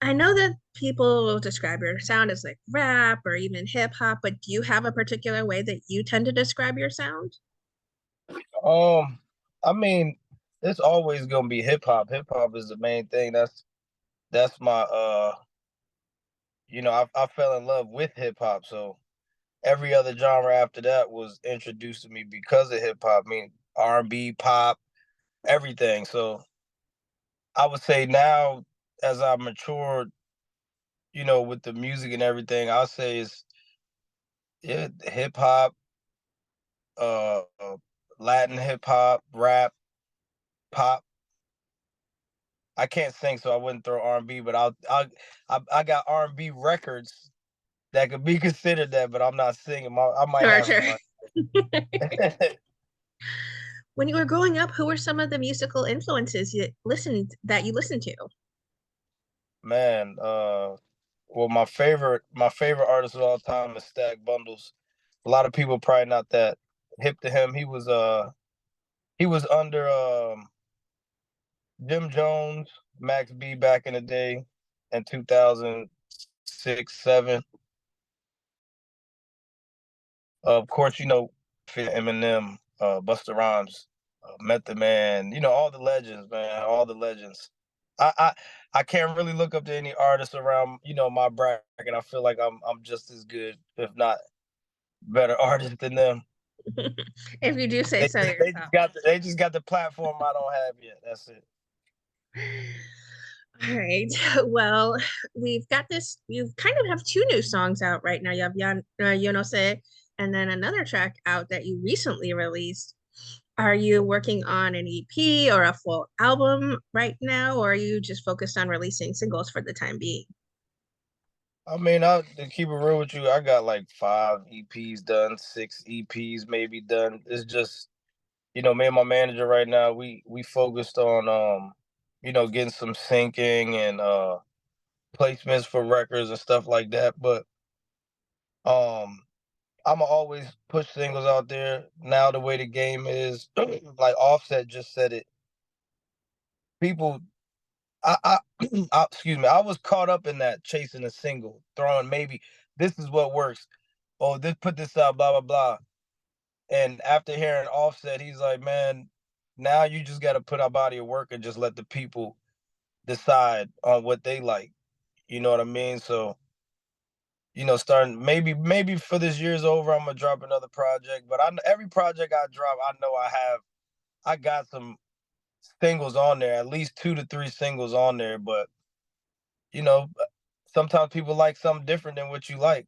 I know that people will describe your sound as like rap or even hip hop, but do you have a particular way that you tend to describe your sound? Um, I mean, it's always gonna be hip hop. Hip hop is the main thing. That's my I fell in love with hip hop. So every other genre after that was introduced to me because of hip hop. I mean, R&B, pop, everything. So I would say now, as I matured, with the music and everything, I'll say it's yeah, hip hop, uh, Latin hip hop, rap, pop. I can't sing, so I wouldn't throw R&B, but I got R&B records that could be considered that, but I'm not singing. I might Sure, have sure. fun. When you were growing up, who were some of the musical influences you listened to? Man, well, my favorite artist of all time is Stack Bundles. A lot of people probably not that hip to him. He was under Jim Jones, Max B back in the day in 2006, 7. Of course, Eminem, Busta Rhymes, Method Man, all the legends, man, all the legends. I, I I can't really look up to any artists around, my bracket. I feel like I'm just as good, if not better artist than them. If you do say They so just they yourself. just got the, they just got the platform I don't have yet. That's it. All right. Well, you kind of have two new songs out right now. You have Yo No Sé, and then another track out that you recently released. Are you working on an EP or a full album right now, or are you just focused on releasing singles for the time being? I mean, to keep it real with you, I got like 5 EPs done, 6 EPs maybe done. It's just me and my manager right now, we focused on getting some syncing and placements for records and stuff like that. But um I'ma always push singles out there. Now the way the game is, like Offset just said it, people I excuse me, I was caught up in that chasing a single, throwing maybe this is what works. Oh, this put this out, blah blah blah. And after hearing Offset, he's like, man, now you just got to put our body of work and just let the people decide on what they like. You know what I mean? So, starting maybe for this year's over, I'm gonna drop another project. But every project I drop, I know I got some singles on there, at least 2 to 3 singles on there. But you know, sometimes people like something different than what you like.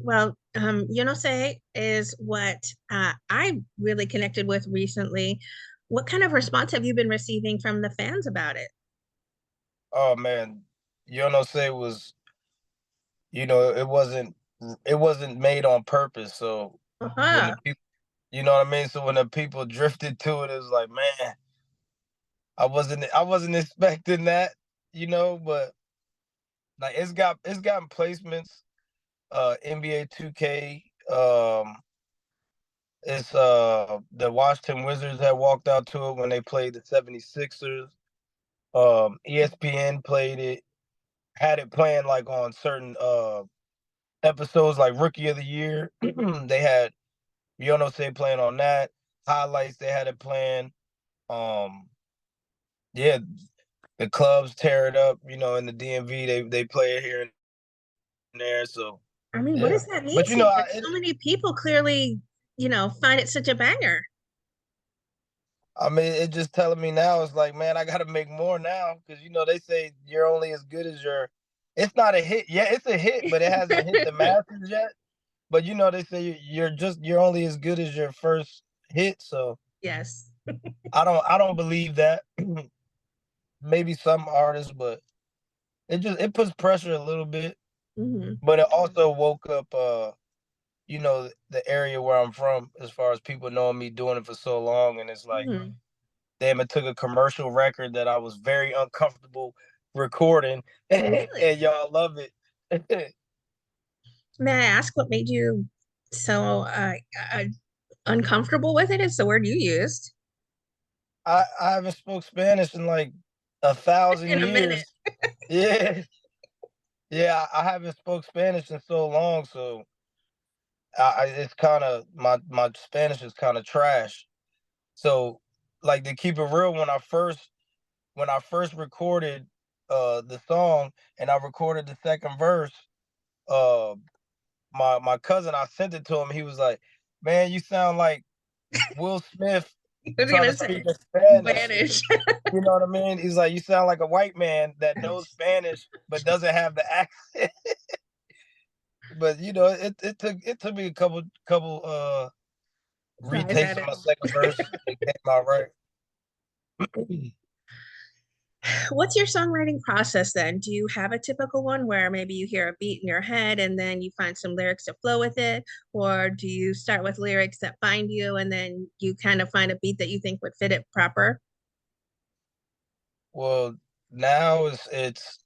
Well, Yo No Sé is what I really connected with recently. What kind of response have you been receiving from the fans about it? Oh man, you know, say it wasn't made on purpose. So when Uh-huh. the people, you know what I mean. So when the people drifted to it, it was like, man, I wasn't expecting that, but like it's gotten placements. NBA 2K. It's the Washington Wizards had walked out to it when they played the 76ers. ESPN played it, had it playing like on certain episodes like Rookie of the Year. They had Say playing on that. Highlights they had it playing. Um yeah, the clubs tear it up, in the DMV they play it here and there. So I mean, what yeah. does that mean But to you? Like so many people clearly, find it such a banger. I mean, it just telling me now. It's like, man, I got to make more now because they say you're only as good as your. It's not a hit. Yeah, it's a hit, but it hasn't hit the masses yet. But they say you're only as good as your first hit. So Yes. I don't believe that. Maybe some artists, but it puts pressure a little bit. Hmm. But it also woke up the area where I'm from, as far as people knowing me doing it for so long, and it's like, Hmm. damn, it took a commercial record that I was very uncomfortable recording, and Really? y'all love it. May I ask what made you so uh, uncomfortable with it? Is the word you used. I haven't spoke Spanish in like a thousand In a minute. years. Yeah, yeah. I haven't spoke Spanish in so long, so it's kind of my Spanish is kind of trash. So, like to keep it real, when I first recorded the song and I recorded the second verse, uh my cousin, I sent it to him. He was like, "Man, you sound like Will Smith I was trying to gonna speak say in Spanish." Spanish. You know what I mean? He's like, "You sound like a white man that knows Spanish but doesn't have the accent." But it took me a couple Tries retakes at of it. my second verse. It came out right. What's your songwriting process then? Do you have a typical one where maybe you hear a beat in your head and then you find some lyrics to flow with it? Or do you start with lyrics that find you and then you kind of find a beat that you think would fit it proper? Well, now it's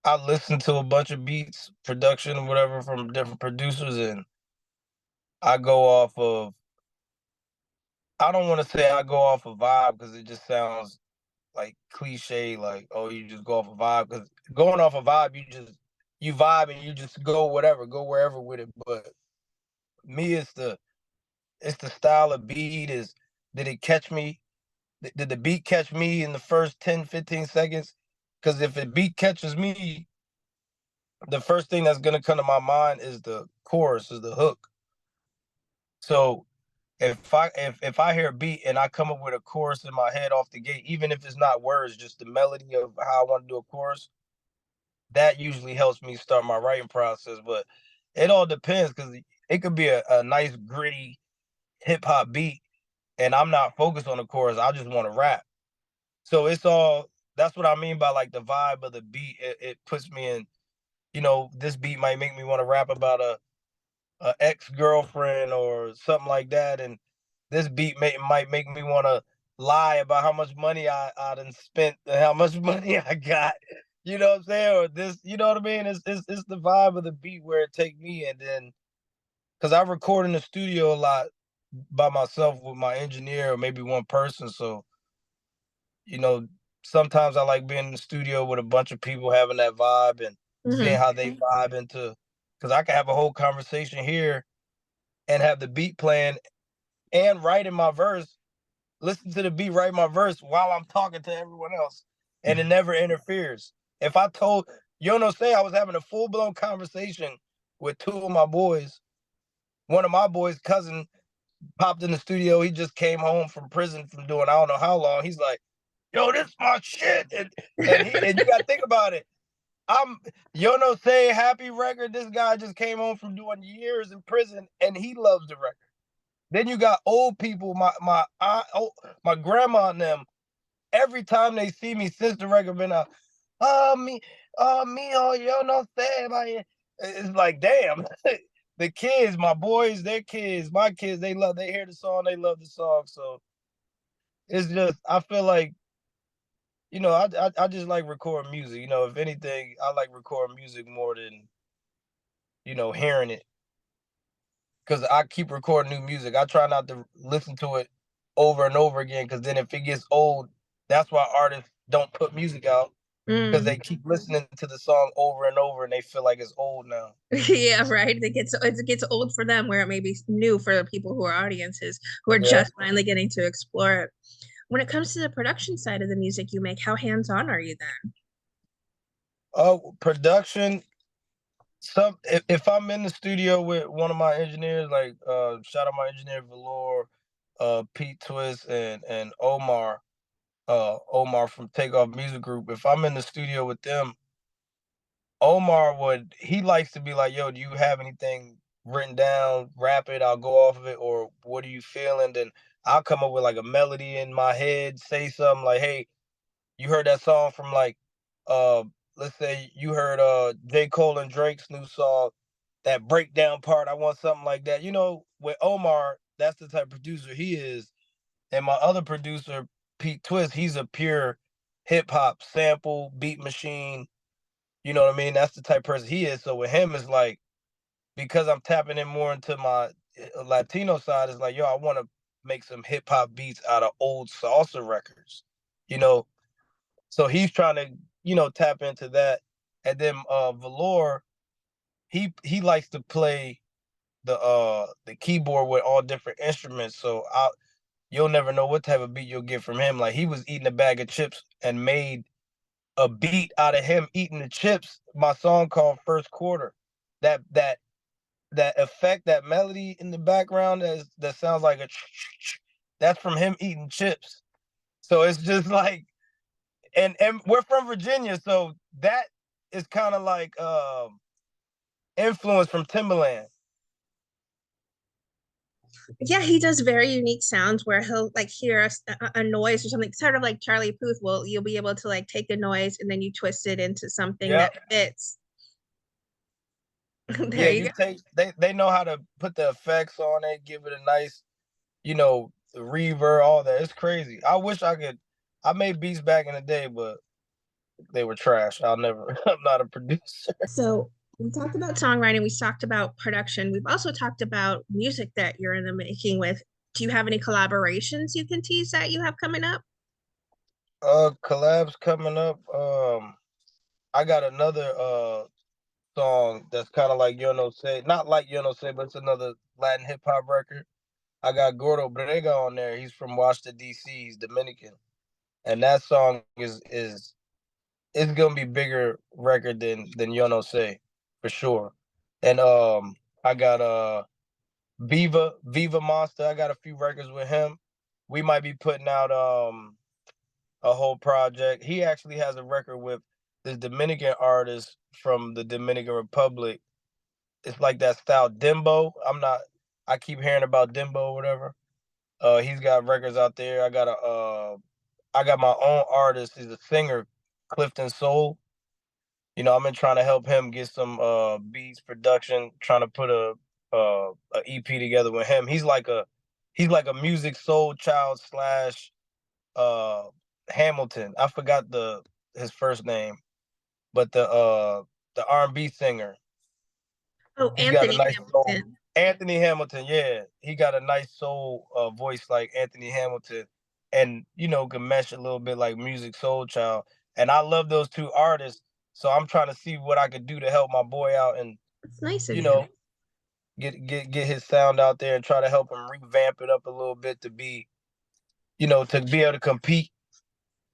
I listen to a bunch of beats, production, whatever from different producers, and I go off of. I don't want to say I go off a vibe because it just sounds like cliche, like, oh, you just go off a vibe. Because going off a vibe, you vibe and you just go whatever, go wherever with it. But me, it's the style of beat. Is Did it catch me? Did the beat catch me in the first 10, 15 seconds? Because if the beat catches me, the first thing that's gonna come to my mind is the chorus, is the hook. So if I hear a beat and I come up with a chorus in my head off the gate, even if it's not words, just the melody of how I want to do a chorus, that usually helps me start my writing process. But it all depends because it could be a nice gritty hip hop beat, and I'm not focused on the chorus. I just want to rap. So it's all that's what I mean by like the vibe of the beat. It puts me in. This beat might make me want to rap about a ex girlfriend or something like that, and this beat might make me want to lie about how much money I done spent and how much money I got. You know what I'm saying? Or this, you know what I mean? It's the vibe of the beat where it take me, and then because I record in the studio a lot by myself with my engineer or maybe one person, so you know sometimes I like being in the studio with a bunch of people having that vibe and seeing Hmm. how they vibe into. Because I can have a whole conversation here and have the beat playing and writing my verse, listen to the beat, write my verse while I'm talking to everyone else, and it never interferes. If I told say I was having a full blown conversation with two of my boys, one of my boys' cousin popped in the studio. He just came home from prison from doing I don't know how long. He's like, "Yo, this my shit," and you got to think about it. I'm say happy record. This guy just came home from doing years in prison, and he loves the record. Then you got old people, my aunt, my grandma and them. Every time they see me since the record been out, me, oh, yo no say about it. It's like damn, the kids, my boys, their kids, my kids, they hear the song, they love the song. So it's just I feel like I just like recording music. If anything, I like recording music more than hearing it because I keep recording new music. I try not to listen to it over and over again because then if it gets old, that's why artists don't put music out because Mm. they keep listening to the song over and over and they feel like it's old now. Yeah, right. It gets old for them where it may be new for the people who are audiences who are Yeah. just finally getting to explore it. When it comes to the production side of the music you make, how hands-on are you then? Oh, production. If I'm in the studio with one of my engineers, like shout out my engineer Valor, Pete Twist, and Omar from Takeoff Music Group. If I'm in the studio with them, Omar he likes to be like, yo, do you have anything written down? Rap it, I'll go off of it, or what are you feeling? Then I'll come up with like a melody in my head, say something like, hey, you heard that song from like uh let's say you heard J. Cole and Drake's new song, that breakdown part, I want something like that. With Omar, that's the type of producer he is. And my other producer, Pete Twist, he's a pure hip hop sample beat machine. You know what I mean? That's the type of person he is. So with him, it's like because I'm tapping in more into my Latino side, it's like, yo, I want to make some hip hop beats out of old salsa records. You know, So he's trying to, tap into that. And then Valor, he likes to play the keyboard with all different instruments. So you'll never know what type of beat you'll get from him. Like he was eating a bag of chips and made a beat out of him eating the chips. My song called First Quarter. That that effect, that melody in the background that sounds like a that's from him eating chips. So it's just like, and we're from Virginia, so that is kind of like influence from Timberland. Yeah, he does very unique sounds where he'll like hear a noise or something, sort of like Charlie Puth. Well, you'll be able to like take a noise and then you twist it into something Yep. that fits. There Yeah, you you go. take they know how to put the effects on it, give it a nice, the reverb, all that. It's crazy. I wish I could. I made beats back in the day, but they were trash. I'll never. I'm not a producer. So we talked about songwriting, we talked about production, we've also talked about music that you're in the making with. Do you have any collaborations you can tease that you have coming up? Collabs coming up. I got another song that's kind of like Yo No Say, not like Yo No Say, but it's another Latin hip hop record. I got Gordo Brega on there. He's from Washington D.C. He's Dominican, and that song is it's gonna be bigger record than Yo No Say for sure. And I got Viva Monster. I got a few records with him. We might be putting out a whole project. He actually has a record with this Dominican artist from the Dominican Republic. It's like that style Dembo. I keep hearing about Dembo or whatever. He's got records out there. I got my own artist. He's a singer, Clifton Soul. I've been trying to help him get some beats, production, trying to put a EP together with him. He's like a music soul child slash uh Hamilton. I forgot the his first name, but the R&B singer. Oh, He's got a Anthony nice soul. Hamilton. Anthony Hamilton, yeah. He got a nice soul voice like Anthony Hamilton, and can mesh a little bit like music soul child. And I love those two artists. So I'm trying to see what I could do to help my boy out and, It's nice of you you. know, get his sound out there and try to help him revamp it up a little bit to be able to compete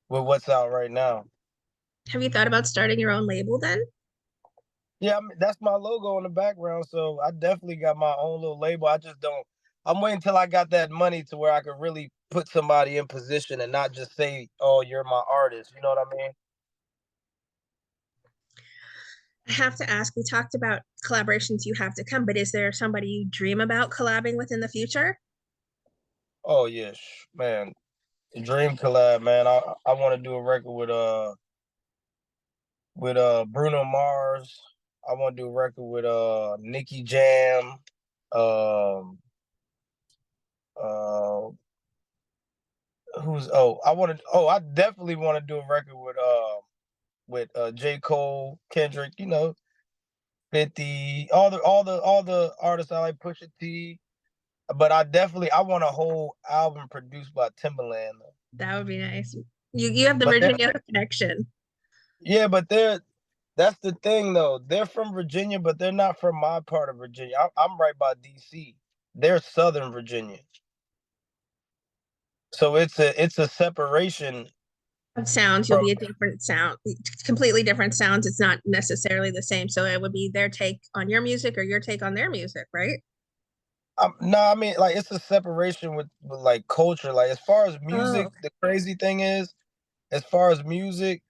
with what's out right now. Have you thought about starting your own label then? Yeah, I mean, that's my logo in the background, so I definitely got my own little label. I just don't. I'm waiting till I got that money to where I could really put somebody in position and not just say, "Oh, you're my artist." You know what I mean? I have to ask, we talked about collaborations you have to come, but is there somebody you dream about collabing with in the future? Oh yes, man. Dream collab, man. I want to do a record with Bruno Mars. I want to do a record with Nicki Jam. Um uh who's I definitely want to do a record with J. Cole, Kendrick, 50, all the artists I like, Pusha T. But I want a whole album produced by Timberland. That would be nice. You have the But they're Virginia connection. Yeah, but that's the thing though. They're from Virginia, but they're not from my part of Virginia. I'm right by DC. They're Southern Virginia. So it's a separation Of sounds, you'll from be a different sound, completely different sounds. It's not necessarily the same. So it would be their take on your music or your take on their music, right? no, I mean, like, it's a separation with like culture. Like, as far as Oh, music, the crazy thing is, as far as music,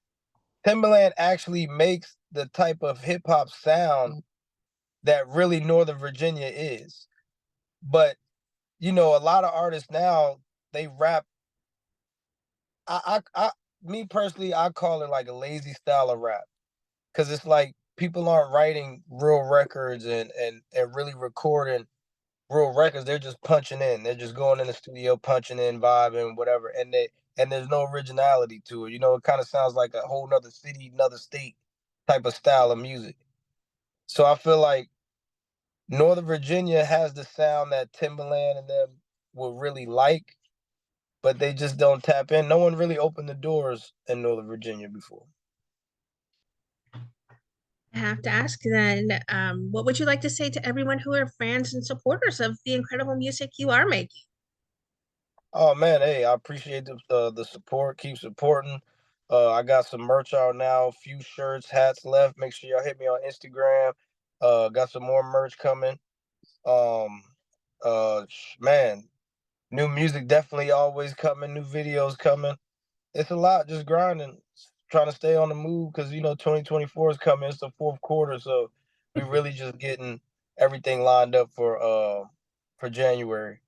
Timberland actually makes the type of hip hop sound that really Northern Virginia is. But a lot of artists now, they rap. Me personally, I call it like a lazy style of rap, because it's like people aren't writing real records and really recording real records. They're just punching in. They're just going in the studio, punching in, vibing, whatever, and there's no originality to it. It kind of sounds like a whole nother city, another state type of style of music. So I feel like Northern Virginia has the sound that Timberland and them would really like, but they just don't tap in. No one really opened the doors in Northern Virginia before. I have to ask then, what would you like to say to everyone who are fans and supporters of the incredible music you are making? Oh man, hey, I appreciate the support. Keep supporting. I got some merch out now, a few shirts, hats left. Make sure y'all hit me on Instagram. Got some more merch coming. Um, man, new music definitely always coming. New videos coming. It's a lot, just grinding, trying to stay on the move because 2024 is coming. It's the fourth quarter, so we really just getting everything lined up for January.